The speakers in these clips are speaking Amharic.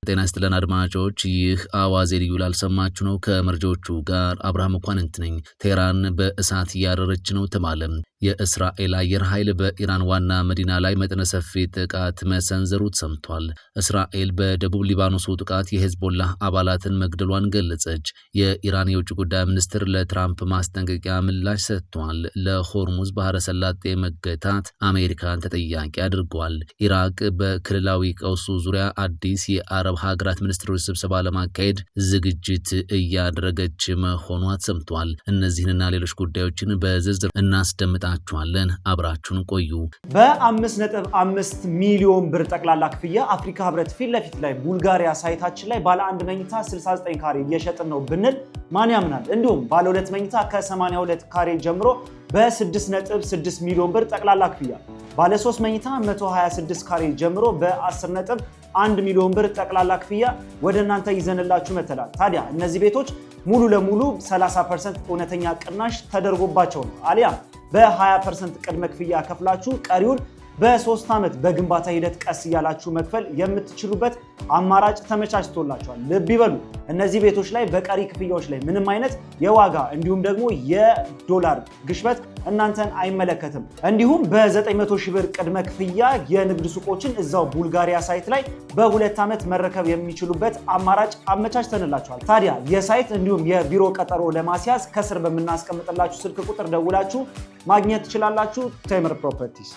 ጤና ይስጥልን አድማጮች፣ ይህ አዋዜ ልዩ ላልሰማችሁ ነው። ከመረጃዎቹ ጋር አብርሃም እንኳንንት ነኝ። ቴህራን በእሳት እያረረች ነው ተባለ። የእስራኤል አየር ኃይል በኢራን ዋና መዲና ላይ መጠነ ሰፊ ጥቃት መሰንዘሩ ተሰምቷል። እስራኤል በደቡብ ሊባኖሱ ጥቃት የሄዝቦላህ አባላትን መግደሏን ገለጸች። የኢራን የውጭ ጉዳይ ሚኒስትር ለትራምፕ ማስጠንቀቂያ ምላሽ ሰጥቷል። ለሆርሙዝ ባህረ ሰላጤ መገታት አሜሪካን ተጠያቂ አድርጓል። ኢራቅ በክልላዊ ቀውሱ ዙሪያ አዲስ የአረብ ሀገራት ሚኒስትሮች ስብሰባ ለማካሄድ ዝግጅት እያደረገች መሆኗ ተሰምቷል። እነዚህንና ሌሎች ጉዳዮችን በዝርዝር እናስደምጣችኋለን። አብራችሁን ቆዩ። በ5.5 ሚሊዮን ብር ጠቅላላ ክፍያ አፍሪካ ህብረት ፊት ለፊት ላይ ቡልጋሪያ ሳይታችን ላይ ባለ 1 መኝታ 69 ካሬ እየሸጥን ነው ብንል ማን ያምናል? እንዲሁም ባለ 2 መኝታ ከ82 ካሬ ጀምሮ በ6.6 ሚሊዮን ብር ጠቅላላ ክፍያ፣ ባለ 3 መኝታ 126 ካሬ ጀምሮ በ10.1 ሚሊዮን ብር ጠቅላላ ክፍያ ወደ እናንተ ይዘንላችሁ መተላል። ታዲያ እነዚህ ቤቶች ሙሉ ለሙሉ 30% እውነተኛ ቅናሽ ተደርጎባቸው ነው። አሊያም በ20% ቅድመ ክፍያ ከፍላችሁ ቀሪውን በ3 ዓመት በግንባታ ሂደት ቀስ እያላችሁ መክፈል የምትችሉበት አማራጭ ተመቻችቶላችኋል። ልብ ይበሉ፣ እነዚህ ቤቶች ላይ በቀሪ ክፍያዎች ላይ ምንም አይነት የዋጋ እንዲሁም ደግሞ የዶላር ግሽበት እናንተን አይመለከትም። እንዲሁም በ900 ሺህ ብር ቅድመ ክፍያ የንግድ ሱቆችን እዛው ቡልጋሪያ ሳይት ላይ በ2 ዓመት መረከብ የሚችሉበት አማራጭ አመቻችተንላችኋል። ታዲያ የሳይት እንዲሁም የቢሮ ቀጠሮ ለማስያዝ ከስር በምናስቀምጥላችሁ ስልክ ቁጥር ደውላችሁ ማግኘት ትችላላችሁ። ቴምር ፕሮፐርቲስ።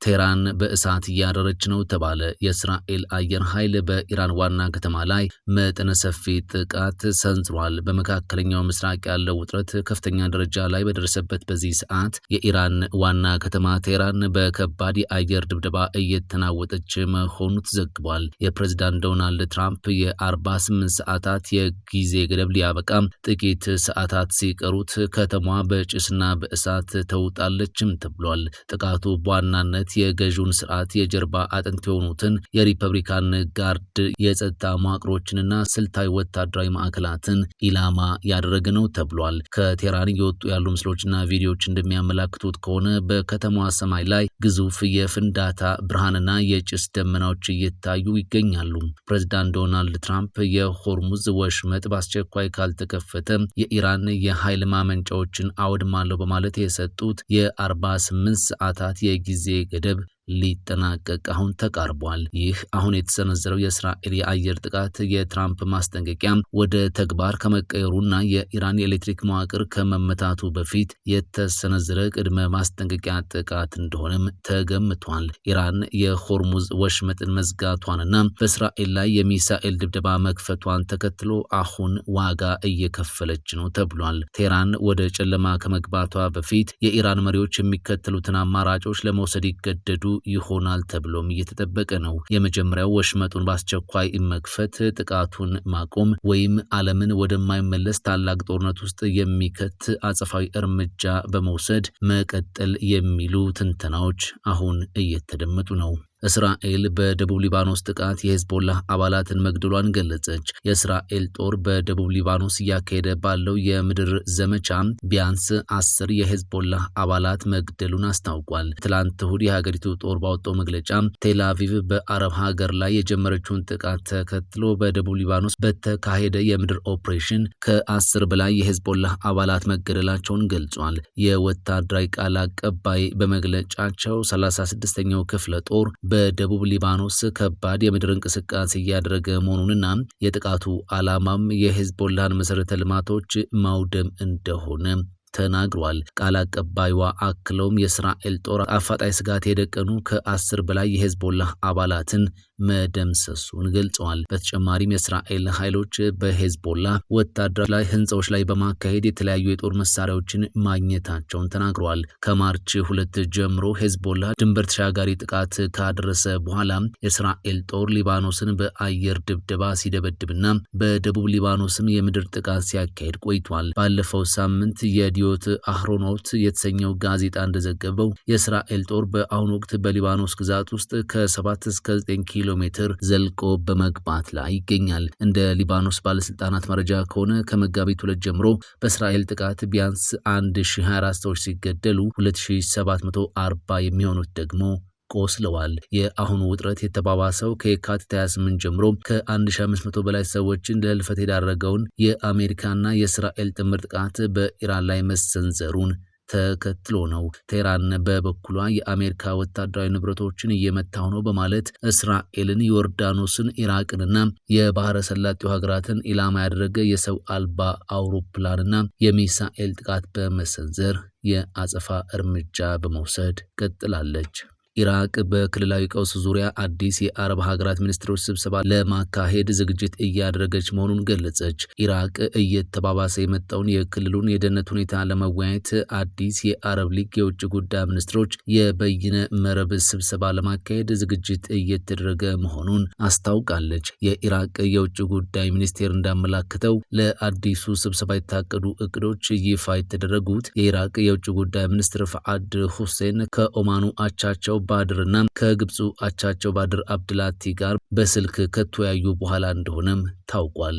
ቴህራን በእሳት እያረረች ነው ተባለ። የእስራኤል አየር ኃይል በኢራን ዋና ከተማ ላይ መጠነ ሰፊ ጥቃት ሰንዝሯል። በመካከለኛው ምስራቅ ያለው ውጥረት ከፍተኛ ደረጃ ላይ በደረሰበት በዚህ ሰዓት የኢራን ዋና ከተማ ቴህራን በከባድ የአየር ድብደባ እየተናወጠች መሆኑ ተዘግቧል። የፕሬዝዳንት ዶናልድ ትራምፕ የ48 ሰዓታት የጊዜ ገደብ ሊያበቃ ጥቂት ሰዓታት ሲቀሩት ከተማዋ በጭስና በእሳት ተውጣለችም ተብሏል። ጥቃቱ በዋናነት የገዢውን ስርዓት የጀርባ አጥንት የሆኑትን የሪፐብሊካን ጋርድ የጸጥታ መዋቅሮችንና ስልታዊ ወታደራዊ ማዕከላትን ኢላማ ያደረገ ነው ተብሏል። ከቴህራን እየወጡ ያሉ ምስሎችና ቪዲዮዎች እንደሚያመላክቱት ከሆነ በከተማዋ ሰማይ ላይ ግዙፍ የፍንዳታ ብርሃንና የጭስ ደመናዎች እየታዩ ይገኛሉ። ፕሬዝዳንት ዶናልድ ትራምፕ የሆርሙዝ ወሽመጥ በአስቸኳይ ካልተከፈተ የኢራን የኃይል ማመንጫዎችን አወድማለሁ በማለት የሰጡት የ48 ሰዓታት የጊዜ ገደብ ሊጠናቀቅ አሁን ተቃርቧል። ይህ አሁን የተሰነዘረው የእስራኤል የአየር ጥቃት የትራምፕ ማስጠንቀቂያ ወደ ተግባር ከመቀየሩና የኢራን የኤሌክትሪክ መዋቅር ከመመታቱ በፊት የተሰነዘረ ቅድመ ማስጠንቀቂያ ጥቃት እንደሆነም ተገምቷል። ኢራን የሆርሙዝ ወሽመጥን መዝጋቷንና በእስራኤል ላይ የሚሳኤል ድብደባ መክፈቷን ተከትሎ አሁን ዋጋ እየከፈለች ነው ተብሏል። ቴህራን ወደ ጨለማ ከመግባቷ በፊት የኢራን መሪዎች የሚከተሉትን አማራጮች ለመውሰድ ይገደዱ ይሆናል ተብሎም እየተጠበቀ ነው። የመጀመሪያው ወሽመጡን በአስቸኳይ መክፈት፣ ጥቃቱን ማቆም ወይም ዓለምን ወደማይመለስ ታላቅ ጦርነት ውስጥ የሚከት አጸፋዊ እርምጃ በመውሰድ መቀጠል የሚሉ ትንተናዎች አሁን እየተደመጡ ነው። እስራኤል በደቡብ ሊባኖስ ጥቃት የሄዝቦላህ አባላትን መግደሏን ገለጸች። የእስራኤል ጦር በደቡብ ሊባኖስ እያካሄደ ባለው የምድር ዘመቻ ቢያንስ 10 የሄዝቦላህ አባላት መግደሉን አስታውቋል። ትላንት እሁድ የሀገሪቱ ጦር ባወጣው መግለጫ ቴል አቪቭ በአረብ ሀገር ላይ የጀመረችውን ጥቃት ተከትሎ በደቡብ ሊባኖስ በተካሄደ የምድር ኦፕሬሽን ከ10 በላይ የሄዝቦላህ አባላት መገደላቸውን ገልጿል። የወታደራዊ ቃል አቀባይ በመግለጫቸው 36ኛው ክፍለ ጦር በደቡብ ሊባኖስ ከባድ የምድር እንቅስቃሴ እያደረገ መሆኑንና የጥቃቱ ዓላማም የሄዝቦላህን መሰረተ ልማቶች ማውደም እንደሆነ ተናግሯል። ቃል አቀባይዋ አክለውም የእስራኤል ጦር አፋጣኝ ስጋት የደቀኑ ከ10 በላይ የሄዝቦላህ አባላትን መደምሰሱን ገልጸዋል። በተጨማሪም የእስራኤል ኃይሎች በሄዝቦላህ ወታደራዊ ላይ ህንፃዎች ላይ በማካሄድ የተለያዩ የጦር መሳሪያዎችን ማግኘታቸውን ተናግረዋል። ከማርች 2 ጀምሮ ሄዝቦላህ ድንበር ተሻጋሪ ጥቃት ካደረሰ በኋላ የእስራኤል ጦር ሊባኖስን በአየር ድብደባ ሲደበድብና በደቡብ ሊባኖስም የምድር ጥቃት ሲያካሄድ ቆይቷል። ባለፈው ሳምንት የዲዮት አህሮኖት የተሰኘው ጋዜጣ እንደዘገበው የእስራኤል ጦር በአሁኑ ወቅት በሊባኖስ ግዛት ውስጥ ከ7 እስከ 9 ኪሎ ሜትር ዘልቆ በመግባት ላይ ይገኛል። እንደ ሊባኖስ ባለስልጣናት መረጃ ከሆነ ከመጋቢት 2 ጀምሮ በእስራኤል ጥቃት ቢያንስ 1024 ሰዎች ሲገደሉ 2740 የሚሆኑት ደግሞ ቆስለዋል። የአሁኑ ውጥረት የተባባሰው ከየካቲት 28 ጀምሮ ከ1500 በላይ ሰዎችን ለህልፈት የዳረገውን የአሜሪካና የእስራኤል ጥምር ጥቃት በኢራን ላይ መሰንዘሩን ተከትሎ ነው። ቴህራን በበኩሏ የአሜሪካ ወታደራዊ ንብረቶችን እየመታው ነው በማለት እስራኤልን፣ ዮርዳኖስን፣ ኢራቅንና የባህረ ሰላጤው ሀገራትን ኢላማ ያደረገ የሰው አልባ አውሮፕላንና የሚሳኤል ጥቃት በመሰንዘር የአጸፋ እርምጃ በመውሰድ ቀጥላለች። ኢራቅ በክልላዊ ቀውስ ዙሪያ አዲስ የአረብ ሀገራት ሚኒስትሮች ስብሰባ ለማካሄድ ዝግጅት እያደረገች መሆኑን ገለጸች። ኢራቅ እየተባባሰ የመጣውን የክልሉን የደህንነት ሁኔታ ለመወያየት አዲስ የአረብ ሊግ የውጭ ጉዳይ ሚኒስትሮች የበይነ መረብ ስብሰባ ለማካሄድ ዝግጅት እየተደረገ መሆኑን አስታውቃለች። የኢራቅ የውጭ ጉዳይ ሚኒስቴር እንዳመላከተው ለአዲሱ ስብሰባ የታቀዱ እቅዶች ይፋ የተደረጉት የኢራቅ የውጭ ጉዳይ ሚኒስትር ፈአድ ሁሴን ከኦማኑ አቻቸው ባድርና ከግብፁ አቻቸው ባድር አብድላቲ ጋር በስልክ ከተወያዩ በኋላ እንደሆነም ታውቋል።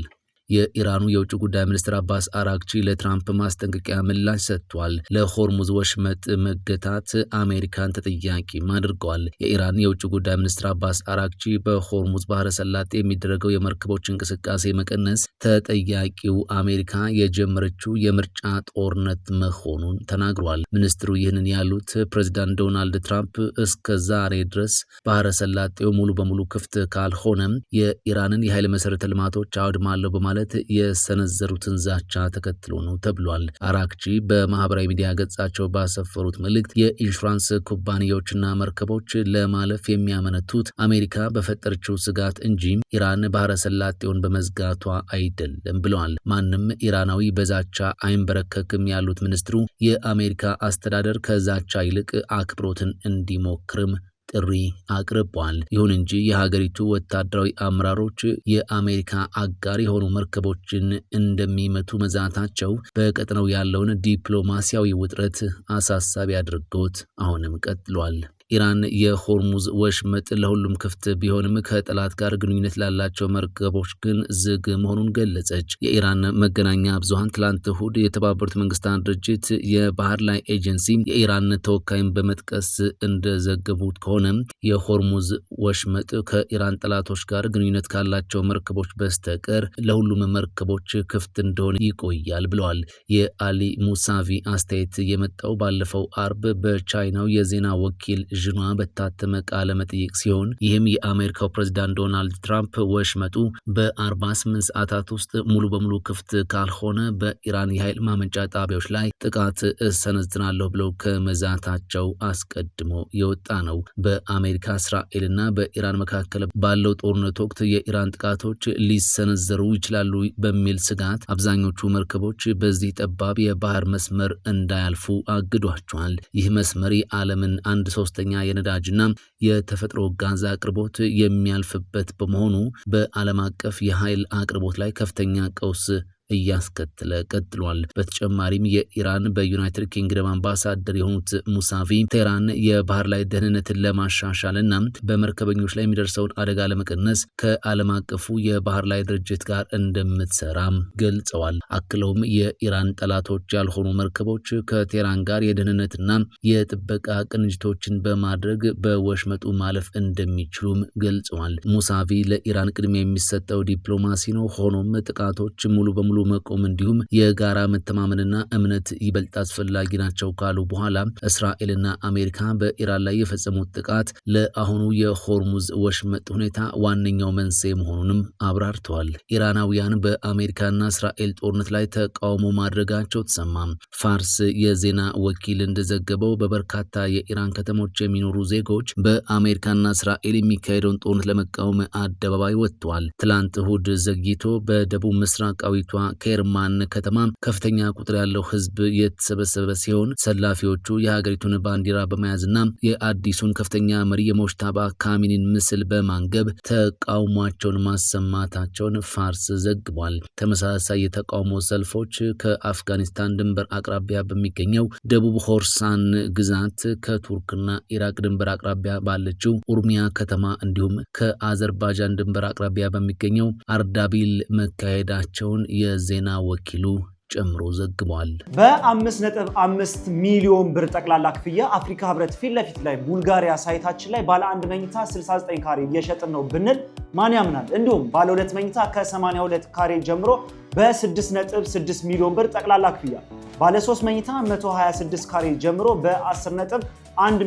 የኢራኑ የውጭ ጉዳይ ሚኒስትር አባስ አራግቺ ለትራምፕ ማስጠንቀቂያ ምላሽ ሰጥቷል። ለሆርሙዝ ወሽመጥ መገታት አሜሪካን ተጠያቂም አድርገዋል። የኢራን የውጭ ጉዳይ ሚኒስትር አባስ አራግቺ በሆርሙዝ ባህረ ሰላጤ የሚደረገው የመርከቦች እንቅስቃሴ መቀነስ ተጠያቂው አሜሪካ የጀመረችው የምርጫ ጦርነት መሆኑን ተናግሯል። ሚኒስትሩ ይህንን ያሉት ፕሬዚዳንት ዶናልድ ትራምፕ እስከ ዛሬ ድረስ ባህረ ሰላጤው ሙሉ በሙሉ ክፍት ካልሆነም የኢራንን የኃይል መሰረተ ልማቶች አወድማለሁ በማለት የሰነዘሩትን ዛቻ ተከትሎ ነው ተብሏል። አራግቺ በማህበራዊ ሚዲያ ገጻቸው ባሰፈሩት መልእክት የኢንሹራንስ ኩባንያዎችና መርከቦች ለማለፍ የሚያመነቱት አሜሪካ በፈጠረችው ስጋት እንጂ ኢራን ባህረ ሰላጤውን በመዝጋቷ አይደለም ብለዋል። ማንም ኢራናዊ በዛቻ አይንበረከክም ያሉት ሚኒስትሩ የአሜሪካ አስተዳደር ከዛቻ ይልቅ አክብሮትን እንዲሞክርም ጥሪ አቅርቧል። ይሁን እንጂ የሀገሪቱ ወታደራዊ አመራሮች የአሜሪካ አጋር የሆኑ መርከቦችን እንደሚመቱ መዛታቸው በቀጠናው ያለውን ዲፕሎማሲያዊ ውጥረት አሳሳቢ አድርጎት አሁንም ቀጥሏል። ኢራን የሆርሙዝ ወሽመጥ ለሁሉም ክፍት ቢሆንም ከጠላት ጋር ግንኙነት ላላቸው መርከቦች ግን ዝግ መሆኑን ገለጸች። የኢራን መገናኛ ብዙሃን ትላንት እሁድ የተባበሩት መንግስታት ድርጅት የባህር ላይ ኤጀንሲ የኢራን ተወካይን በመጥቀስ እንደዘገቡት ከሆነ የሆርሙዝ ወሽመጥ ከኢራን ጠላቶች ጋር ግንኙነት ካላቸው መርከቦች በስተቀር ለሁሉም መርከቦች ክፍት እንደሆነ ይቆያል ብለዋል። የአሊ ሙሳቪ አስተያየት የመጣው ባለፈው አርብ በቻይናው የዜና ወኪል ዥኗ በታተመ ቃለ መጠይቅ ሲሆን ይህም የአሜሪካው ፕሬዝዳንት ዶናልድ ትራምፕ ወሽመጡ በ48 ሰዓታት ውስጥ ሙሉ በሙሉ ክፍት ካልሆነ በኢራን የኃይል ማመንጫ ጣቢያዎች ላይ ጥቃት እሰነዝራለሁ ብለው ከመዛታቸው አስቀድሞ የወጣ ነው። በአሜሪካ እስራኤልና በኢራን መካከል ባለው ጦርነት ወቅት የኢራን ጥቃቶች ሊሰነዘሩ ይችላሉ በሚል ስጋት አብዛኞቹ መርከቦች በዚህ ጠባብ የባህር መስመር እንዳያልፉ አግዷቸዋል። ይህ መስመር የዓለምን 1/3 የነዳጅና የተፈጥሮ ጋዝ አቅርቦት የሚያልፍበት በመሆኑ በዓለም አቀፍ የኃይል አቅርቦት ላይ ከፍተኛ ቀውስ እያስከተለ ቀጥሏል። በተጨማሪም የኢራን በዩናይትድ ኪንግደም አምባሳደር የሆኑት ሙሳቪ ቴህራን የባህር ላይ ደህንነትን ለማሻሻልና በመርከበኞች ላይ የሚደርሰውን አደጋ ለመቀነስ ከዓለም አቀፉ የባህር ላይ ድርጅት ጋር እንደምትሰራም ገልጸዋል። አክለውም የኢራን ጠላቶች ያልሆኑ መርከቦች ከቴህራን ጋር የደህንነትና የጥበቃ ቅንጅቶችን በማድረግ በወሽመጡ ማለፍ እንደሚችሉም ገልጸዋል። ሙሳቪ ለኢራን ቅድሚያ የሚሰጠው ዲፕሎማሲ ነው፣ ሆኖም ጥቃቶች ሙሉ በሙሉ መቆም እንዲሁም የጋራ መተማመንና እምነት ይበልጥ አስፈላጊ ናቸው ካሉ በኋላ እስራኤልና አሜሪካ በኢራን ላይ የፈጸሙት ጥቃት ለአሁኑ የሆርሙዝ ወሽመጥ ሁኔታ ዋነኛው መንስኤ መሆኑንም አብራርተዋል። ኢራናውያን በአሜሪካና እስራኤል ጦርነት ላይ ተቃውሞ ማድረጋቸው ተሰማ። ፋርስ የዜና ወኪል እንደዘገበው በበርካታ የኢራን ከተሞች የሚኖሩ ዜጎች በአሜሪካና እስራኤል የሚካሄደውን ጦርነት ለመቃወም አደባባይ ወጥተዋል። ትላንት እሁድ ዘግይቶ በደቡብ ምስራቃዊቷ ኬርማን ከተማ ከፍተኛ ቁጥር ያለው ሕዝብ የተሰበሰበ ሲሆን ሰላፊዎቹ የሀገሪቱን ባንዲራ በመያዝና የአዲሱን ከፍተኛ መሪ የሞጅታባ ካሚኒን ምስል በማንገብ ተቃውሟቸውን ማሰማታቸውን ፋርስ ዘግቧል። ተመሳሳይ የተቃውሞ ሰልፎች ከአፍጋኒስታን ድንበር አቅራቢያ በሚገኘው ደቡብ ሆርሳን ግዛት ከቱርክና ኢራቅ ድንበር አቅራቢያ ባለችው ኡርሚያ ከተማ እንዲሁም ከአዘርባይጃን ድንበር አቅራቢያ በሚገኘው አርዳቢል መካሄዳቸውን የዜና ወኪሉ ጨምሮ ዘግቧል። በ5.5 ሚሊዮን ብር ጠቅላላ ክፍያ አፍሪካ ህብረት ፊት ለፊት ላይ ቡልጋሪያ ሳይታችን ላይ ባለ 1 መኝታ 69 ካሬ እየሸጥን ነው ብንል ማን ያምናል? እንዲሁም ባለ 2 መኝታ ከ82 ካሬ ጀምሮ በ6.6 ሚሊዮን ብር ጠቅላላ ክፍያ፣ ባለ 3 መኝታ 126 ካሬ ጀምሮ በ10.1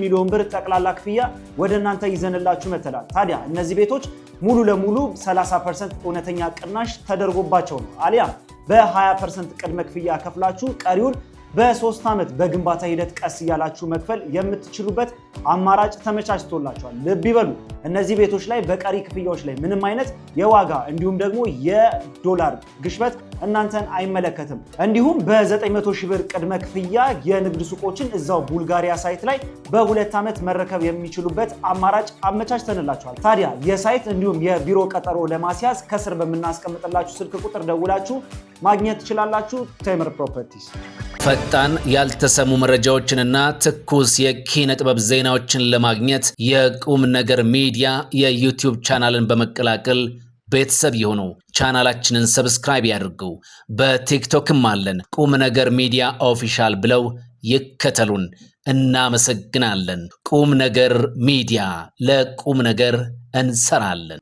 ሚሊዮን ብር ጠቅላላ ክፍያ ወደ እናንተ ይዘንላችሁ መተናል። ታዲያ እነዚህ ቤቶች ሙሉ ለሙሉ 30% እውነተኛ ቅናሽ ተደርጎባቸው ነው አሊያም በ20% ቅድመ ክፍያ ከፍላችሁ ቀሪውን በ3 ዓመት በግንባታ ሂደት ቀስ እያላችሁ መክፈል የምትችሉበት አማራጭ ተመቻችቶላችኋል። ልብ ይበሉ፣ እነዚህ ቤቶች ላይ በቀሪ ክፍያዎች ላይ ምንም አይነት የዋጋ እንዲሁም ደግሞ የዶላር ግሽበት እናንተን አይመለከትም። እንዲሁም በ900 ሺህ ብር ቅድመ ክፍያ የንግድ ሱቆችን እዛው ቡልጋሪያ ሳይት ላይ በ2 ዓመት መረከብ የሚችሉበት አማራጭ አመቻችተንላችኋል። ታዲያ የሳይት እንዲሁም የቢሮ ቀጠሮ ለማስያዝ ከስር በምናስቀምጥላችሁ ስልክ ቁጥር ደውላችሁ ማግኘት ትችላላችሁ። ቴምር ፕሮፐርቲስ ፈጣን ያልተሰሙ መረጃዎችንና ትኩስ የኪነ ጥበብ ዜናዎችን ለማግኘት የቁም ነገር ሚዲያ የዩቲዩብ ቻናልን በመቀላቀል ቤተሰብ የሆኑ ቻናላችንን ሰብስክራይብ ያድርጉ። በቲክቶክም አለን። ቁም ነገር ሚዲያ ኦፊሻል ብለው ይከተሉን። እናመሰግናለን። ቁም ነገር ሚዲያ፣ ለቁም ነገር እንሰራለን።